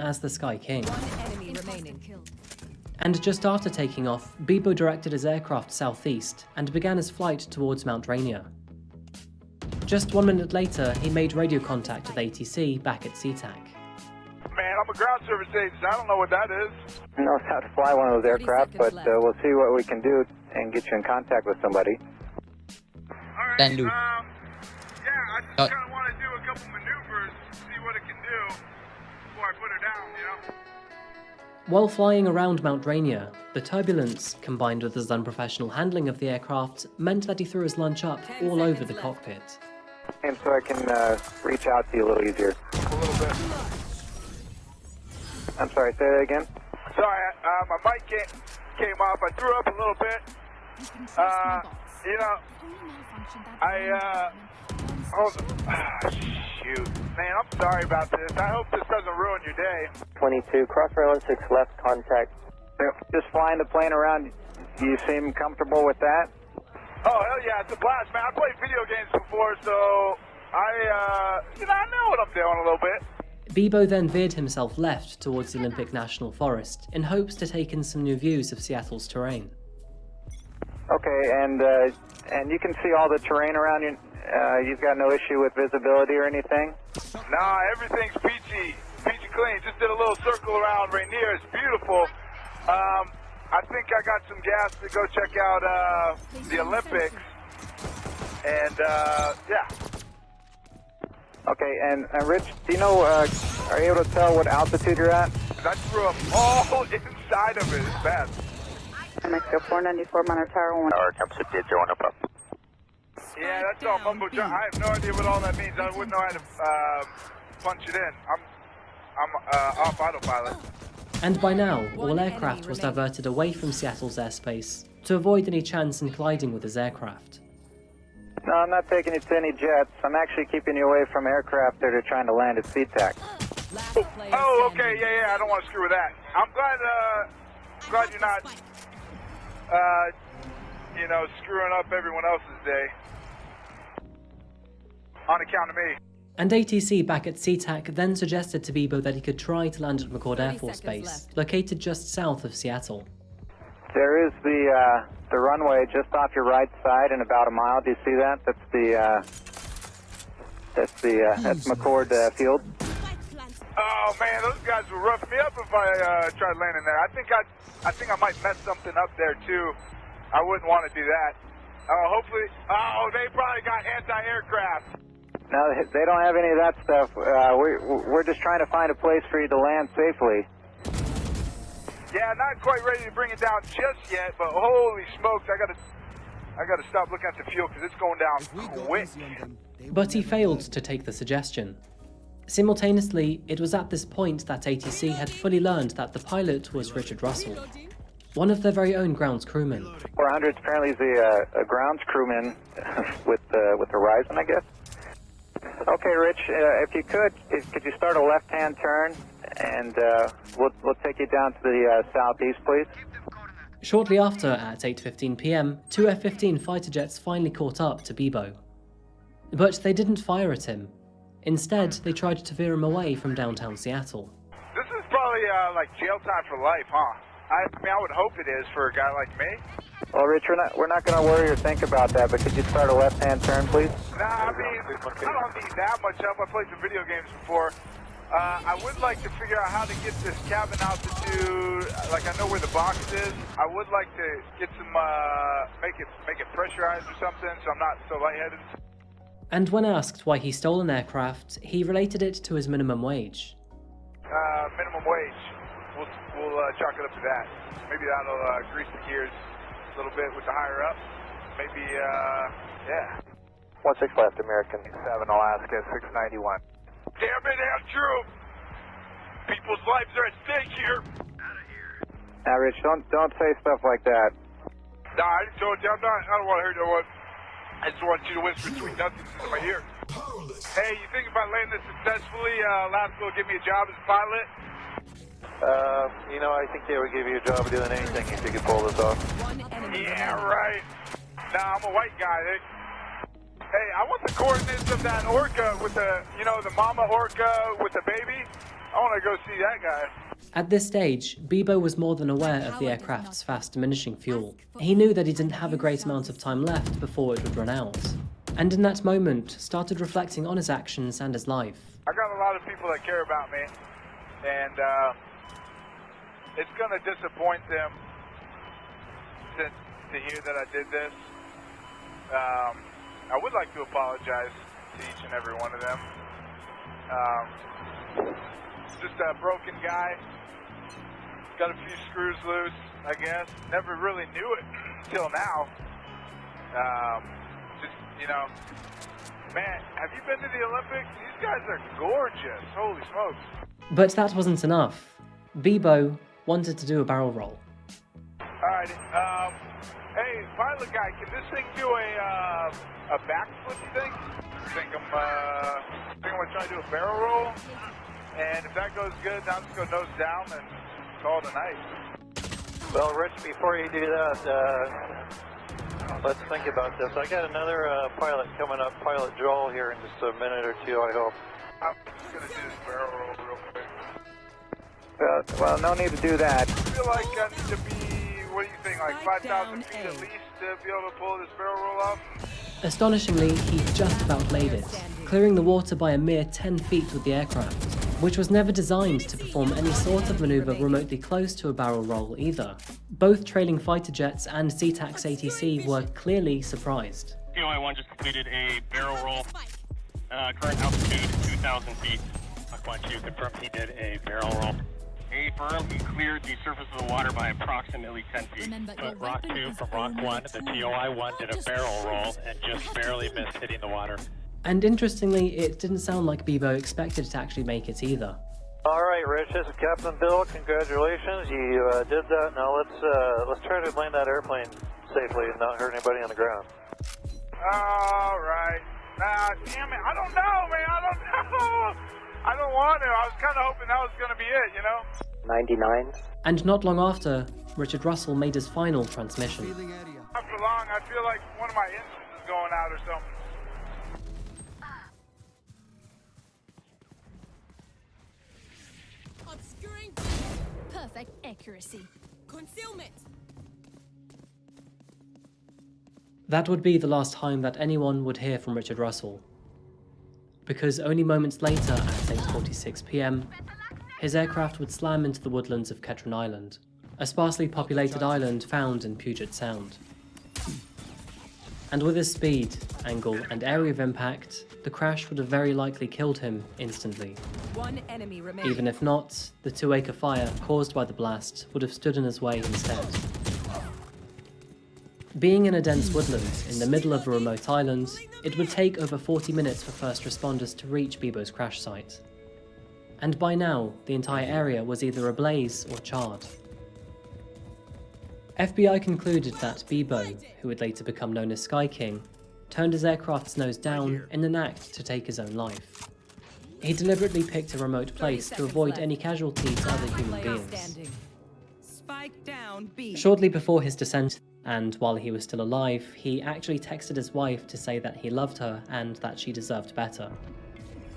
as the Sky King. One enemy remaining. And just after taking off, Bebo directed his aircraft southeast and began his flight towards Mount Rainier. Just 1 minute later, he made radio contact with ATC back at SeaTac. Man, I'm a ground service agent. I don't know what that is. Knows how to fly one of those aircraft, but we'll see what we can do and get you in contact with somebody. All right. Then do. Yeah, I just kind of want to do a couple maneuvers, see what it can do before I put her down, you know? While flying around Mount Rainier, the turbulence, combined with his unprofessional handling of the aircraft, meant that he threw his lunch up all over the cockpit. And so I can reach out to you a little easier. A little bit. I'm sorry, say that again? Sorry, my mic came off. I threw up a little bit. You know, hold on. Shoot. Man, I'm sorry about this. I hope this doesn't ruin your day. 22, cross-rail 6 left contact. Just flying the plane around, do you seem comfortable with that? Oh, hell yeah, it's a blast, man. I played video games before, so I know what I'm doing a little bit. Bebo then veered himself left towards the Olympic National Forest in hopes to take in some new views of Seattle's terrain. Okay, and you can see all the terrain around you. You've got no issue with visibility or anything? Nah, everything's peachy clean. Just did a little circle around Rainier. It's beautiful. I think I got some gas to go check out the Olympics. And, yeah. Okay, and Rich, do you know, are you able to tell what altitude you're at? I threw up all inside of it. It's bad. Mexico 494, Monitor Tower 1. Tower, come sit there, Joe, no problem. Yeah, that's all mumbo jumbo. I have no idea what all that means. I wouldn't know how to punch it in. I'm off autopilot. And by now, all aircraft was diverted away from Seattle's airspace to avoid any chance in colliding with his aircraft. No, I'm not taking you to any jets. I'm actually keeping you away from aircraft that are trying to land at SeaTac. Oh, okay, yeah, I don't want to screw with that. I'm glad you're not, screwing up everyone else's day. On account of me. And ATC back at SeaTac then suggested to Bebo that he could try to land at McCord Air Force Base, located just south of Seattle. There is the runway just off your right side in about a mile. Do you see that? That's McCord Field. Oh man, those guys would rough me up if I tried landing there. I think I might mess something up there too. I wouldn't want to do that. Hopefully. Oh, they probably got anti-aircraft. No, they don't have any of that stuff. We're just trying to find a place for you to land safely. Yeah, not quite ready to bring it down just yet, but holy smokes, I gotta stop looking at the fuel because it's going down quick. But he failed to take the suggestion. Simultaneously, it was at this point that ATC had fully learned that the pilot was Richard Russell, one of their very own grounds crewmen. 400 apparently is a grounds crewman with Horizon, I guess. Okay, Rich, if you could you start a left-hand turn, and we'll take you down to the southeast, please. Shortly after, at 8:15 p.m, two F-15 fighter jets finally caught up to Bebo. But they didn't fire at him. Instead, they tried to veer him away from downtown Seattle. This is probably like jail time for life, huh? I mean, I would hope it is for a guy like me. Well, Rich, we're not going to worry or think about that, but could you start a left-hand turn, please? Nah, I mean, I don't need that much help. I played some video games before. I would like to figure out how to get this cabin altitude. Like, I know where the box is. I would like to get some, make it pressurized or something, so I'm not so lightheaded. And when asked why he stole an aircraft, he related it to his minimum wage. Minimum wage. We'll chalk it up to that. Maybe that'll grease the gears a little bit with the higher up. Maybe, yeah. 16 left, American 7, Alaska 691. Damn it, Andrew! People's lives are at stake here. Now, Rich, don't say stuff like that. Nah, I didn't tell you. I don't want to hear no one. I just want you to whisper sweet nothings in my ear. Hey, you think if I land this successfully, Labs will give me a job as a pilot? I think they would give you a job doing anything if you could pull this off. Yeah, right. Nah, I'm a white guy. Hey, I want the coordinates of that orca with the, you know, the mama orca with the baby. I want to go see that guy. At this stage, Bibo was more than aware of the aircraft's fast diminishing fuel. He knew that he didn't have a great amount of time left before it would run out. And in that moment, started reflecting on his actions and his life. I got a lot of people that care about me, and it's going to disappoint them to hear that I did this. I would like to apologize to each and every one of them. Just a broken guy. Got a few screws loose, I guess. Never really knew it till now. Just, you know, man, have you been to the Olympics? These guys are gorgeous. Holy smokes. But that wasn't enough. Bibo wanted to do a barrel roll. Alright, hey, pilot guy, can this thing do a backflip, you think? I think I'm gonna try to do a barrel roll. And if that goes good, now I'm just gonna nose down and call it a night. Well, Rich, before you do that, let's think about this. I got another pilot coming up, Pilot Joel, here in just a minute or two, I hope. I'm just gonna do this barrel roll real quick. Well, no need to do that. I feel like I need to be, what do you think, like 5,000 feet at least to be able to pull this barrel roll off? Astonishingly, he just about made it, clearing the water by a mere 10 feet with the aircraft, which was never designed to perform any sort of maneuver remotely close to a barrel roll either. Both trailing fighter jets and SeaTac ATC were clearly surprised. POI-1 just completed a barrel roll. Current altitude 2,000 feet. Mach 1-2 confirmed he did a barrel roll. A firm, he cleared the surface of the water by approximately 10 feet. But Rock 2 from Rock 1, the TOI-1 did a barrel roll and just barely missed hitting the water. And interestingly, it didn't sound like Bibo expected to actually make it either. All right, Rich, this is Captain Bill. Congratulations, you did that. Now let's try to land that airplane safely and not hurt anybody on the ground. All right. Damn it. I don't know, man. I don't know. I don't want to. I was kind of hoping that was going to be it, you know? 99. And not long after, Richard Russell made his final transmission. After long, I feel like one of my engines is going out or something. Obscuring. Perfect accuracy. Concealment. That would be the last time that anyone would hear from Richard Russell. Because only moments later, at 8:46 p.m, his aircraft would slam into the woodlands of Ketron Island, a sparsely populated island found in Puget Sound. And with his speed, angle, and area of impact, the crash would have very likely killed him instantly. One enemy remaining. Even if not, the 2-acre fire caused by the blast would have stood in his way instead. Being in a dense woodland in the middle of a remote island, it would take over 40 minutes for first responders to reach Bibo's crash site. And by now, the entire area was either ablaze or charred. FBI concluded that Bibo, who would later become known as Sky King, turned his aircraft's nose down in an act to take his own life. He deliberately picked a remote place to avoid any casualties to other human beings. Spike down B. Shortly before his descent, and while he was still alive, he actually texted his wife to say that he loved her and that she deserved better.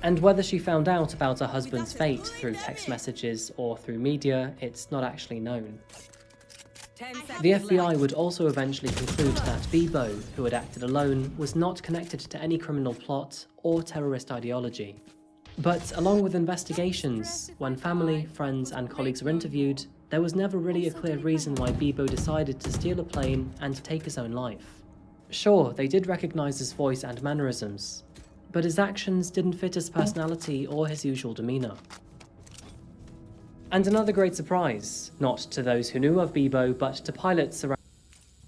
And whether she found out about her husband's fate through text messages or through media, it's not actually known. The FBI would also eventually conclude that Bibo, who had acted alone, was not connected to any criminal plot or terrorist ideology. But along with investigations, when family, friends and colleagues were interviewed, there was never really a clear reason why Bibo decided to steal a plane and take his own life. Sure, they did recognize his voice and mannerisms, but his actions didn't fit his personality or his usual demeanor. And another great surprise, not to those who knew of Bibo, but to pilots around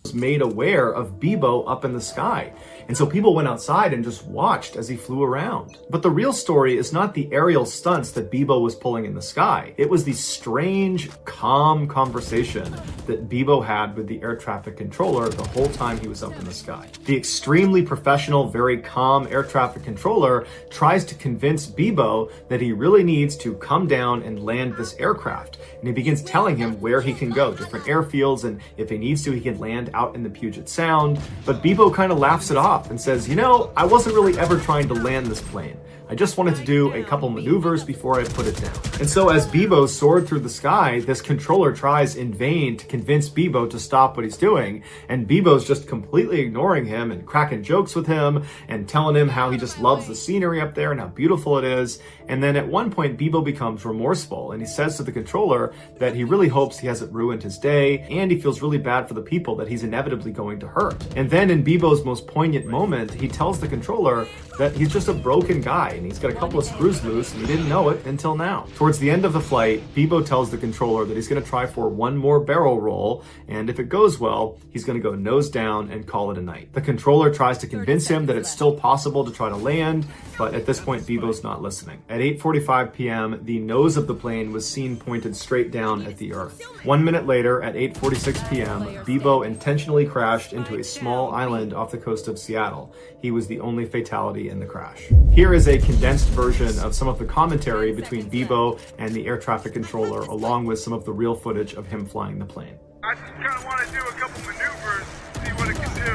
was made aware of Bibo up in the sky. And so people went outside and just watched as he flew around. But the real story is not the aerial stunts that Bibo was pulling in the sky. It was the strange, calm conversation that Bibo had with the air traffic controller the whole time he was up in the sky. The extremely professional, very calm air traffic controller tries to convince Bibo that he really needs to come down and land this aircraft. And he begins telling him where he can go, different airfields, and if he needs to, he can land out in the Puget Sound, but Bebo kind of laughs it off and says, you know, I wasn't really ever trying to land this plane. I just wanted to do a couple maneuvers before I put it down. And so as Bebo soared through the sky, this controller tries in vain to convince Bebo to stop what he's doing, and Bebo's just completely ignoring him and cracking jokes with him and telling him how he just loves the scenery up there and how beautiful it is. And then at one point, Bebo becomes remorseful and he says to the controller that he really hopes he hasn't ruined his day, and he feels really bad for the people that he's inevitably going to hurt. And then in Bebo's most poignant moment, he tells the controller that he's just a broken guy and he's got a couple of screws loose and he didn't know it until now. Towards the end of the flight, Bebo tells the controller that he's going to try for one more barrel roll, and if it goes well, he's going to go nose down and call it a night. The controller tries to convince him that it's still possible to try to land, but at this point, Bebo's not listening. At 8:45 p.m., the nose of the plane was seen pointed straight down at the Earth. 1 minute later, at 8:46 p.m., Bebo intentionally crashed into a small island off the coast of Seattle. He was the only fatality in the crash. Here is a condensed version of some of the commentary between Bebo and the air traffic controller, along with some of the real footage of him flying the plane. I just kind of want to do a couple maneuvers, see what it can do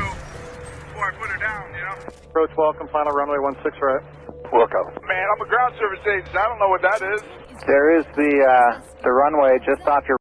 before I put her down, you know? Approach welcome, final runway 16 right. Welcome. Man, I'm a ground service agent. I don't know what that is. There is the runway just off your